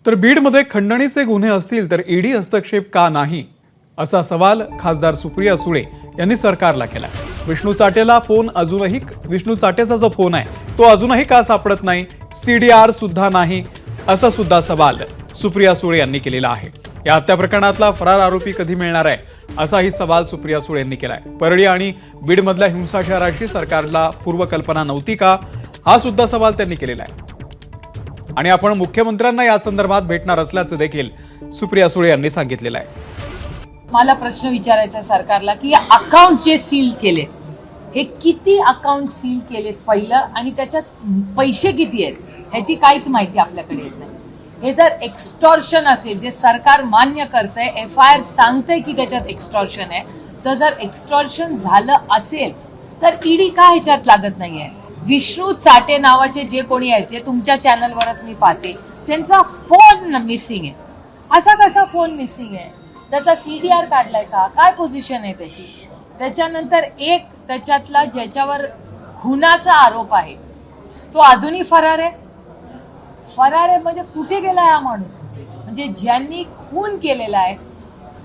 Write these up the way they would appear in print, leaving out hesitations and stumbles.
तर बीडमध्ये खंडणीचे गुन्हे असतील तर ईडी हस्तक्षेप का नाही असा सवाल खासदार सुप्रिया सुळे यांनी सरकारला केला। विष्णू चाटेचा जो फोन आहे तो अजूनही का सापडत नाही, सीडीआर सुद्धा नाही असा सुद्धा सवाल सुप्रिया सुळे यांनी केलेला आहे। या हत्या प्रकरणातला फरार आरोपी कधी मिळणार आहे असाही सवाल सुप्रिया सुळे यांनी केलाय। परळी आणि बीडमधल्या हिंसाचाराची सरकारला पूर्वकल्पना नव्हती का हा सुद्धा सवाल त्यांनी केलेला आहे। आणि आपण मुख्यमंत्र्यांना या संदर्भात भेटणार असल्याचं देखील सुप्रिया सुळे यांनी सांगितलेलं आहे। मला प्रश्न विचारायचा सरकारला की अकाउंट जे सील केले हे किती अकाउंट सील केलेत पहिलं, आणि त्याच्यात पैसे किती आहेत ह्याची काहीच माहिती आपल्याकडे येत नाही। हे जर एक्स्टॉर्शन असेल जे सरकार मान्य करतंय, FIR सांगतंय की त्याच्यात एक्स्टॉर्शन आहे, तर जर एक्स्टॉर्शन झालं असेल तर ईडी का ह्याच्यात लागत नाहीये? विष्णू चाटे नावाचे जे कोणी आहेत ते तुमच्या चॅनलवरच मी पाहते, त्यांचा फोन मिसिंग आहे। असा कसा फोन मिसिंग आहे? त्याचा CDR काढलाय का? काय पोझिशन आहे त्याची? त्याच्यानंतर एक त्याच्यातला ज्याच्यावर खुनाचा आरोप आहे तो अजूनही फरार आहे। फरार आहे म्हणजे कुठे गेला हा माणूस? म्हणजे ज्यांनी खून केलेला आहे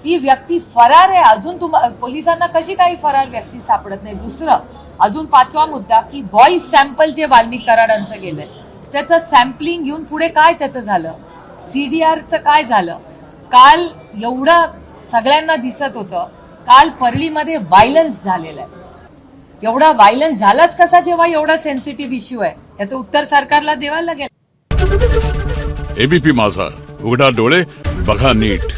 ती व्यक्ती फरार आहे, अजून पोलिसांना कशी काही फरार व्यक्ती सापडत नाही? दुसरं अजून पाचवा मुद्दा की व्हॉइस सॅम्पल जे वाल्मिक कराडांचं गेलंय त्याचं सॅम्पलिंग घेऊन पुढे काय त्याचं झालं? CDRचं काय झालं? काल एवढं सगळ्यांना दिसत होतं, काल परळीमध्ये व्हायलन्स झालेला आहे। एवढा व्हायलन्स झालाच कसा जेव्हा एवढा सेन्सिटिव्ह इश्यू आहे? याचं उत्तर सरकारला द्यावं लागेल। ABP माझा, उघडा डोळे बघा नीट।